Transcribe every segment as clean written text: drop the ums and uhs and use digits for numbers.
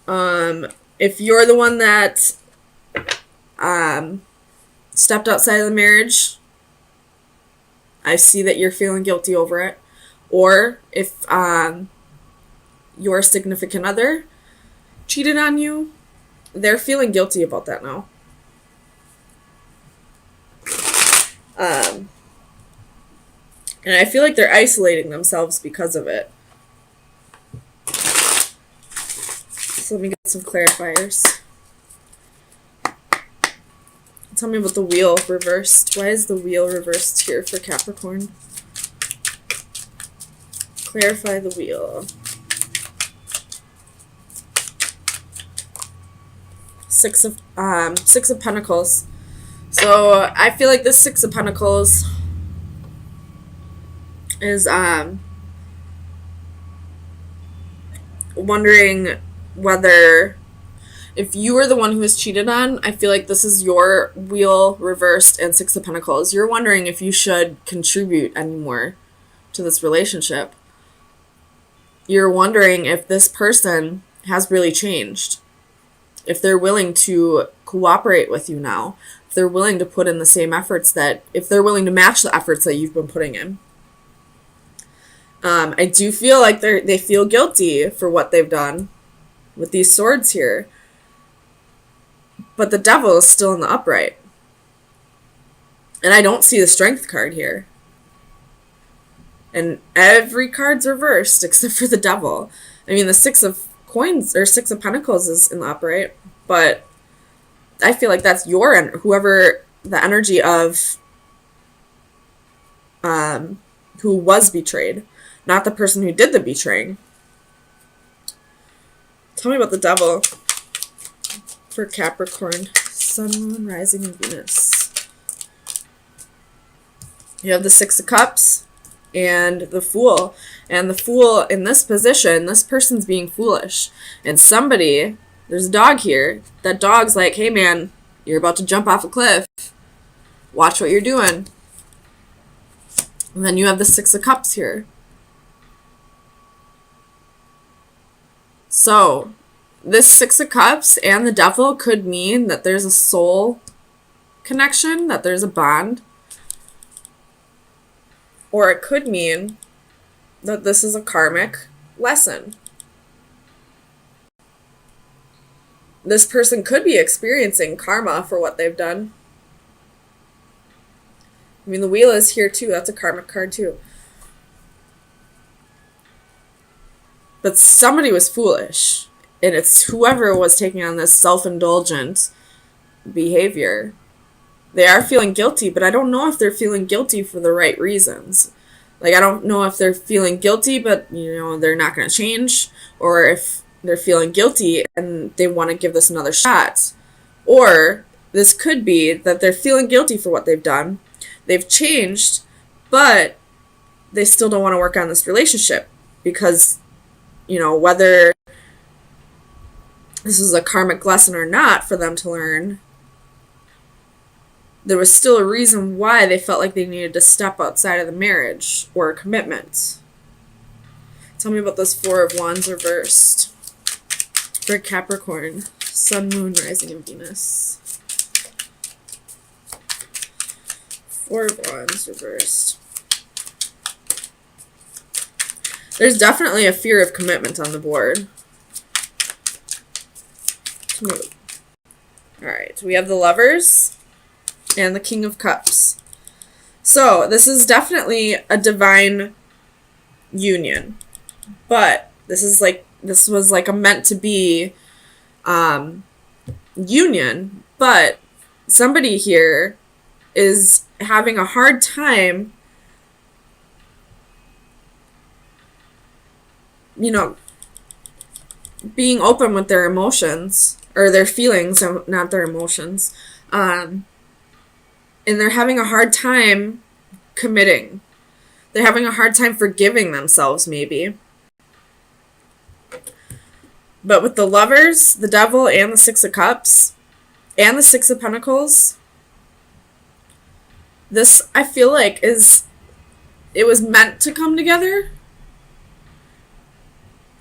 If you're the one that stepped outside of the marriage, I see that you're feeling guilty over it. Or if your significant other cheated on you, they're feeling guilty about that now. And I feel like they're isolating themselves because of it. So let me get some clarifiers. Tell me about the wheel reversed. Why is the wheel reversed here for Capricorn? Clarify the wheel. Six of Pentacles. So I feel like this Six of Pentacles is wondering whether, if you were the one who was cheated on, I feel like this is your wheel reversed and Six of Pentacles. You're wondering if you should contribute anymore to this relationship. You're wondering if this person has really changed. If they're willing to cooperate with you now. If they're willing to put in the same efforts if they're willing to match the efforts that you've been putting in. I do feel like they feel guilty for what they've done with these swords here. But the Devil is still in the upright. And I don't see the Strength card here. And every card's reversed except for the Devil. I mean, the Six of Pentacles is in the upright. But I feel like that's whoever the energy of who was betrayed. Not the person who did the betraying. Tell me about the Devil for Capricorn. Sun, Moon, Rising, and Venus. You have the Six of Cups and the Fool. And the Fool in this position, this person's being foolish. And there's a dog here. That dog's like, hey man, you're about to jump off a cliff. Watch what you're doing. And then you have the Six of Cups here. So, this Six of Cups and the Devil could mean that there's a soul connection, that there's a bond. Or it could mean that this is a karmic lesson. This person could be experiencing karma for what they've done. I mean, the Wheel is here too. That's a karmic card too. But somebody was foolish. And it's whoever was taking on this self-indulgent behavior. They are feeling guilty, but I don't know if they're feeling guilty for the right reasons. Like, I don't know if they're feeling guilty, but, they're not going to change. Or if they're feeling guilty and they want to give this another shot. Or this could be that they're feeling guilty for what they've done. They've changed, but they still don't want to work on this relationship. Because, whether this is a karmic lesson or not for them to learn, there was still a reason why they felt like they needed to step outside of the marriage or a commitment. Tell me about this Four of Wands reversed for Capricorn. Sun, Moon, Rising, and Venus. Four of Wands reversed. There's definitely a fear of commitment on the board. Alright, we have the Lovers and the King of Cups. So, this is definitely a divine union. But this was like a meant to be union. But somebody here is having a hard time, being open with their emotions. Or their feelings, not their emotions. And they're having a hard time committing. They're having a hard time forgiving themselves, maybe. But with the Lovers, the Devil, and the Six of Cups, and the Six of Pentacles, this, I feel like, it was meant to come together.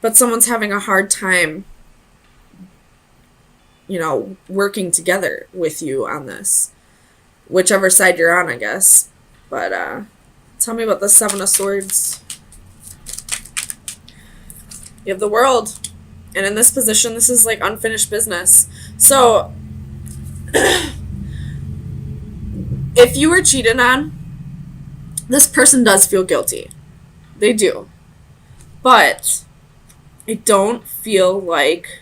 But someone's having a hard time working together with you on this. Whichever side you're on, I guess. But tell me about the Seven of Swords. You have the World. And in this position, this is like unfinished business. So, if you were cheated on, this person does feel guilty. They do. But I don't feel like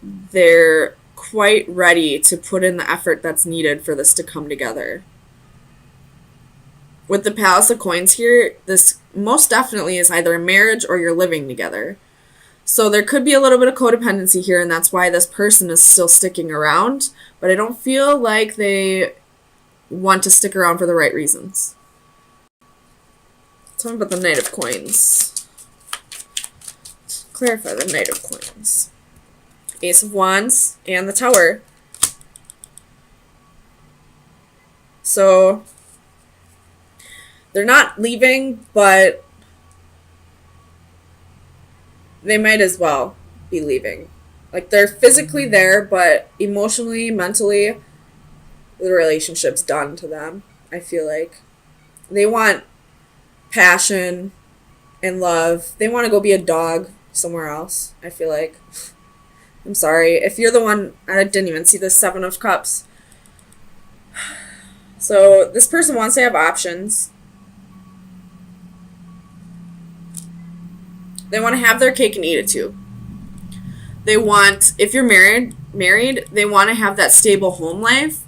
they're quite ready to put in the effort that's needed for this to come together. With the Palace of Coins here, this most definitely is either a marriage or you're living together. So there could be a little bit of codependency here, and that's why this person is still sticking around. But I don't feel like they want to stick around for the right reasons. Tell me about the Knight of Coins. Let's clarify the Knight of Coins. Ace of Wands and the Tower. So they're not leaving, but they might as well be leaving. Like, they're physically there, but emotionally, mentally, the relationship's done to them, I feel like. They want passion and love. They want to go be a dog somewhere else, I feel like. I'm sorry. If you're the one, I didn't even see the Seven of Cups. So, this person wants to have options. They want to have their cake and eat it too. They want, if you're married, they want to have that stable home life.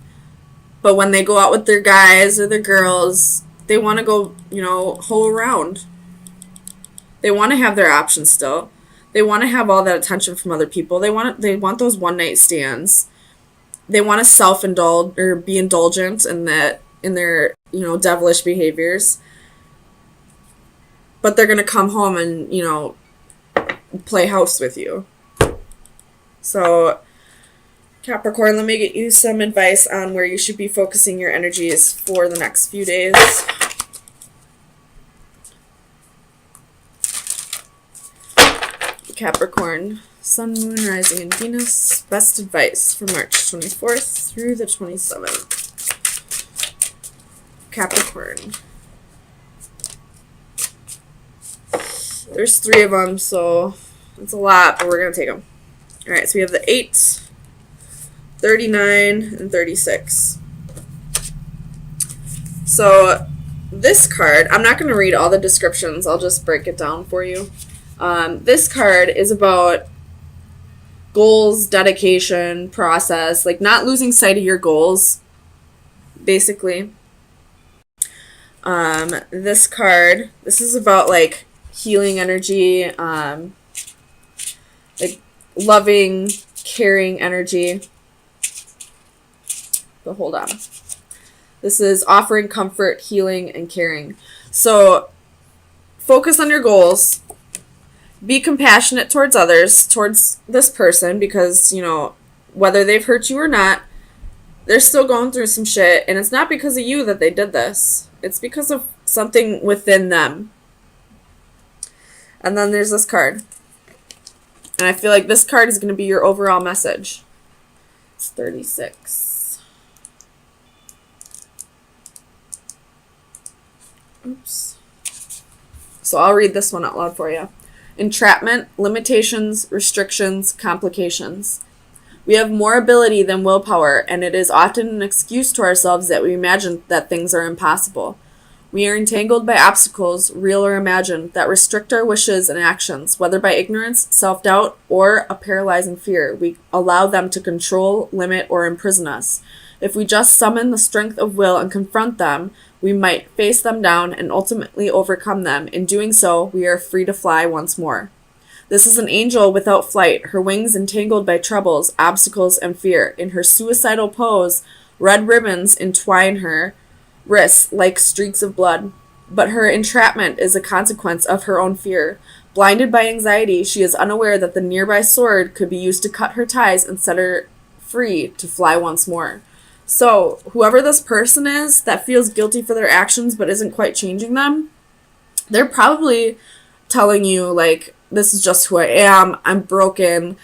But when they go out with their guys or their girls, they want to go, hoe around. They want to have their options still. They want to have all that attention from other people. They want those one night stands. They want to self-indulge or be indulgent in their devilish behaviors. But they're going to come home and, play house with you. So, Capricorn, let me get you some advice on where you should be focusing your energies for the next few days. Capricorn, Sun, Moon, Rising, and Venus. Best advice for March 24th through the 27th. Capricorn. There's 3 of them, so it's a lot, but we're going to take them. All right, so we have the 8, 39, and 36. So this card, I'm not going to read all the descriptions. I'll just break it down for you. This card is about goals, dedication, process, like not losing sight of your goals, basically. This card, this is about like healing energy, like loving, caring energy. But hold on. This is offering comfort, healing, and caring. So focus on your goals. Be compassionate towards others, towards this person, because, whether they've hurt you or not, they're still going through some shit, and it's not because of you that they did this. It's because of something within them. And then there's this card. And I feel like this card is going to be your overall message. It's 36. Oops. So I'll read this one out loud for you. Entrapment, limitations, restrictions, complications. We have more ability than willpower, and it is often an excuse to ourselves that we imagine that things are impossible. We are entangled by obstacles, real or imagined, that restrict our wishes and actions, whether by ignorance, self-doubt, or a paralyzing fear. We allow them to control, limit, or imprison us. If we just summon the strength of will and confront them, we might face them down and ultimately overcome them. In doing so, we are free to fly once more. This is an angel without flight, her wings entangled by troubles, obstacles, and fear. In her suicidal pose, red ribbons entwine her wrists like streaks of blood. But her entrapment is a consequence of her own fear. Blinded by anxiety, she is unaware that the nearby sword could be used to cut her ties and set her free to fly once more. So, whoever this person is that feels guilty for their actions but isn't quite changing them, they're probably telling you, like, this is just who I am, I'm broken,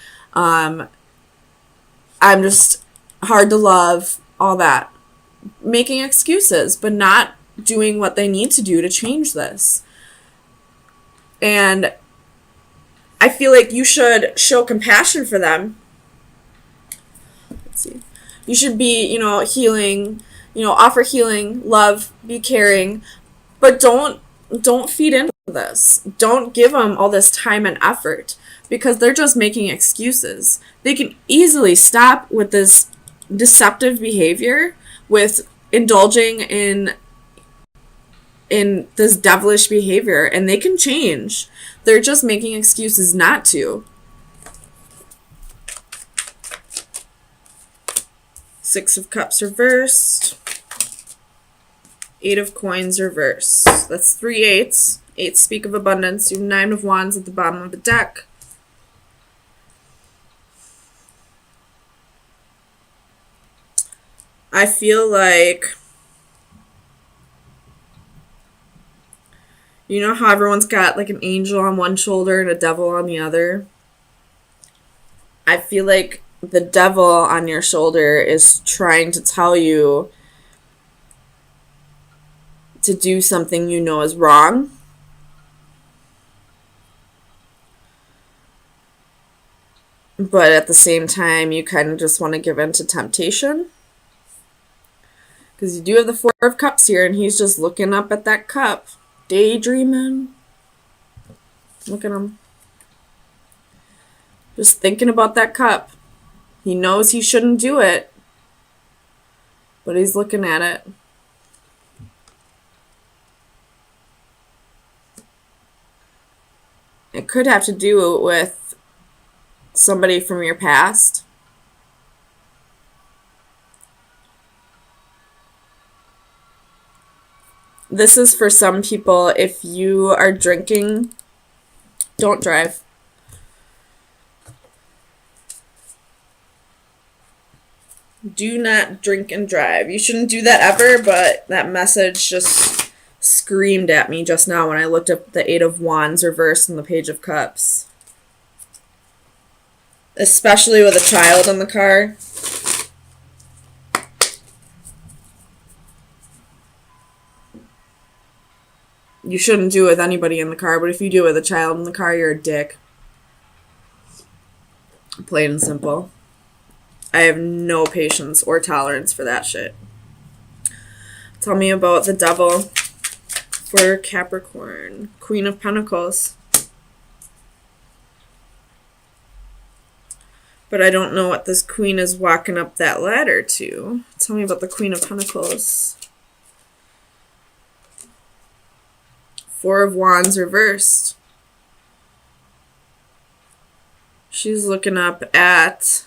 I'm just hard to love, all that. Making excuses, but not doing what they need to do to change this. And I feel like you should show compassion for them. Let's see. You should be, healing, offer healing, love, be caring, but don't feed into this. Don't give them all this time and effort because they're just making excuses. They can easily stop with this deceptive behavior, with indulging in this devilish behavior, and they can change. They're just making excuses not to. Six of Cups reversed. Eight of Coins reversed. That's 3 eights. Eights speak of abundance. You have 9 of Wands at the bottom of the deck. I feel like, you know how everyone's got like an angel on one shoulder and a devil on the other? I feel like the devil on your shoulder is trying to tell you to do something you know is wrong. But at the same time, you kind of just want to give in to temptation. Because you do have the Four of Cups here, and he's just looking up at that cup. Daydreaming. Look at him. Just thinking about that cup. He knows he shouldn't do it, but he's looking at it. It could have to do with somebody from your past. This is for some people. If you are drinking, don't drive. Do not drink and drive. You shouldn't do that ever, but that message just screamed at me just now when I looked up the Eight of Wands reversed and the Page of Cups. Especially with a child in the car. You shouldn't do it with anybody in the car, but if you do it with a child in the car, you're a dick. Plain and simple. I have no patience or tolerance for that shit. Tell me about the devil for Capricorn. Queen of Pentacles. But I don't know what this queen is walking up that ladder to. Tell me about the Queen of Pentacles. Four of Wands reversed. She's looking up at...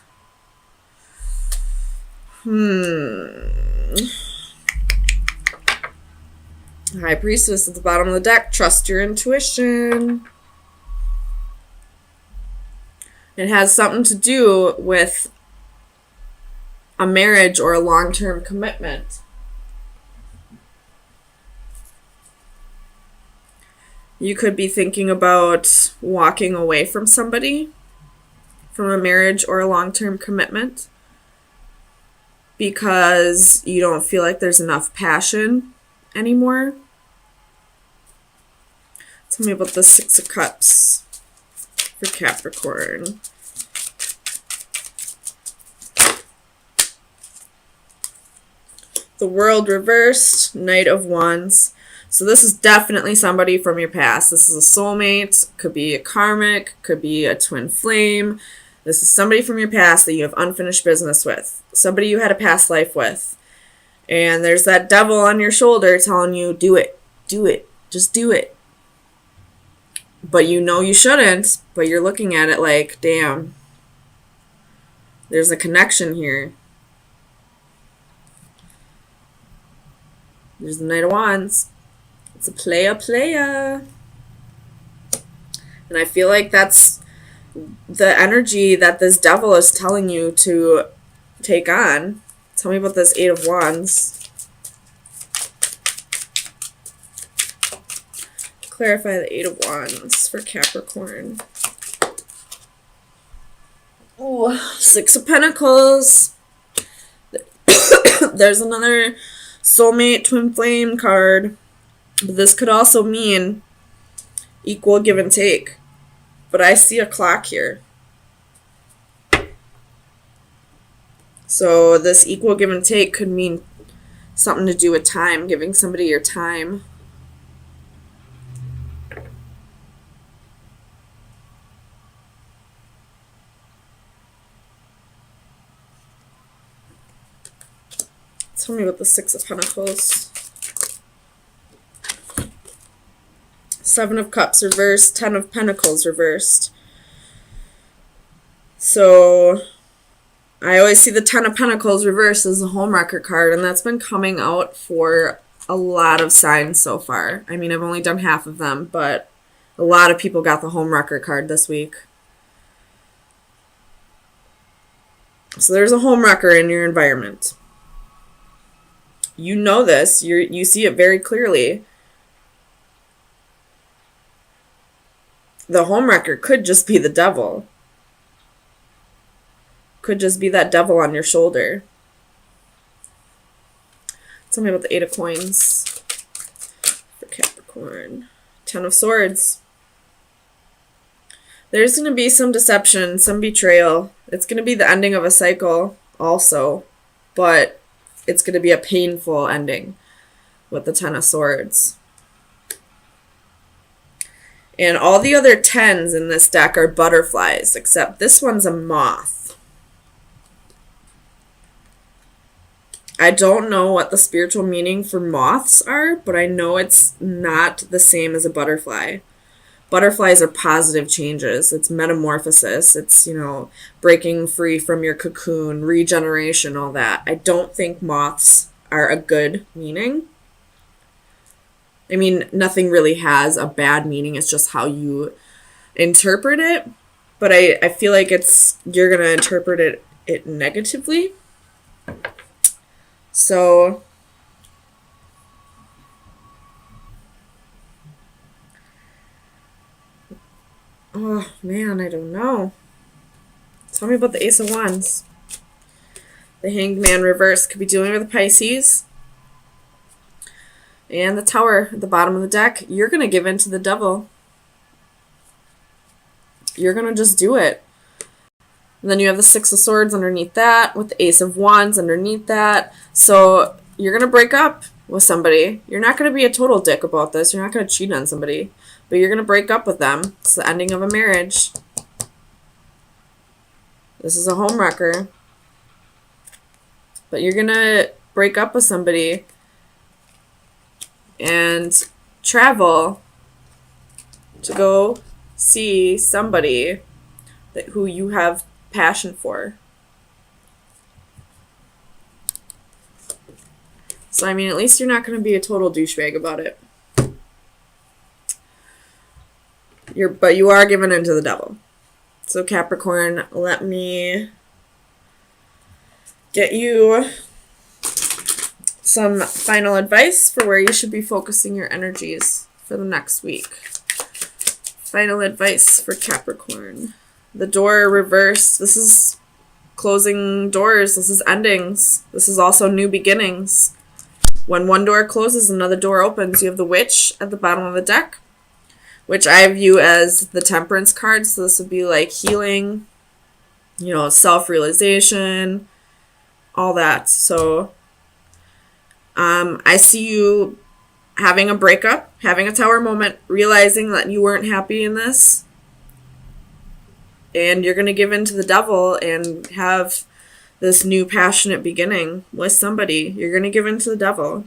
High Priestess at the bottom of the deck. Trust your intuition. It has something to do with a marriage or a long-term commitment. You could be thinking about walking away from somebody, from a marriage or a long-term commitment, because you don't feel like there's enough passion anymore. Tell me about the Six of Cups for Capricorn. The World reversed, Knight of Wands. So this is definitely somebody from your past. This is a soulmate, could be a karmic, could be a twin flame. This is somebody from your past that you have unfinished business with. Somebody you had a past life with. And there's that devil on your shoulder telling you, do it, just do it. But you know you shouldn't, but you're looking at it like, damn, there's a connection here. There's the Knight of Wands. It's a playa. And I feel like that's the energy that this devil is telling you to take on. Tell me about this Eight of Wands. Clarify the Eight of Wands for Capricorn. Ooh, Six of Pentacles. There's another soulmate twin flame card. But this could also mean equal give and take. But I see a clock here. So this equal give and take could mean something to do with time, giving somebody your time. Tell me about the Six of Pentacles. Seven of Cups reversed, Ten of Pentacles reversed. So I always see the Ten of Pentacles reversed as a homewrecker card, and that's been coming out for a lot of signs so far. I mean, I've only done half of them, but a lot of people got the homewrecker card this week. So there's a homewrecker in your environment. You know this. You see it very clearly. The homewrecker could just be the devil. Could just be that devil on your shoulder. Tell me about the Eight of Coins for Capricorn. Ten of Swords. There's going to be some deception, some betrayal. It's going to be the ending of a cycle also, but it's going to be a painful ending with the Ten of Swords. And all the other tens in this deck are butterflies, except this one's a moth. I don't know what the spiritual meaning for moths are, but I know it's not the same as a butterfly. Butterflies are positive changes. It's metamorphosis. It's, breaking free from your cocoon, regeneration, all that. I don't think moths are a good meaning. I mean, nothing really has a bad meaning. It's just how you interpret it. But I feel like you're going to interpret it negatively. So oh man, I don't know. Tell me about the Ace of Wands. The Hanged Man reverse could be dealing with the Pisces. And the Tower at the bottom of the deck. You're going to give in to the devil. You're going to just do it. And then you have the Six of Swords underneath that, with the Ace of Wands underneath that. So you're going to break up with somebody. You're not going to be a total dick about this. You're not going to cheat on somebody. But you're going to break up with them. It's the ending of a marriage. This is a homewrecker. But you're going to break up with somebody and travel to go see somebody who you have passion for. So, I mean, at least you're not going to be a total douchebag about it. But you are giving in to the devil. So, Capricorn, let me get you some final advice for where you should be focusing your energies for the next week. Final advice for Capricorn. The door reversed. This is closing doors. This is endings. This is also new beginnings. When one door closes, another door opens. You have the Witch at the bottom of the deck, which I view as the Temperance card. So this would be like healing, self-realization, all that. So I see you having a breakup, having a Tower moment, realizing that you weren't happy in this. And you're going to give in to the devil and have this new passionate beginning with somebody. You're going to give in to the devil.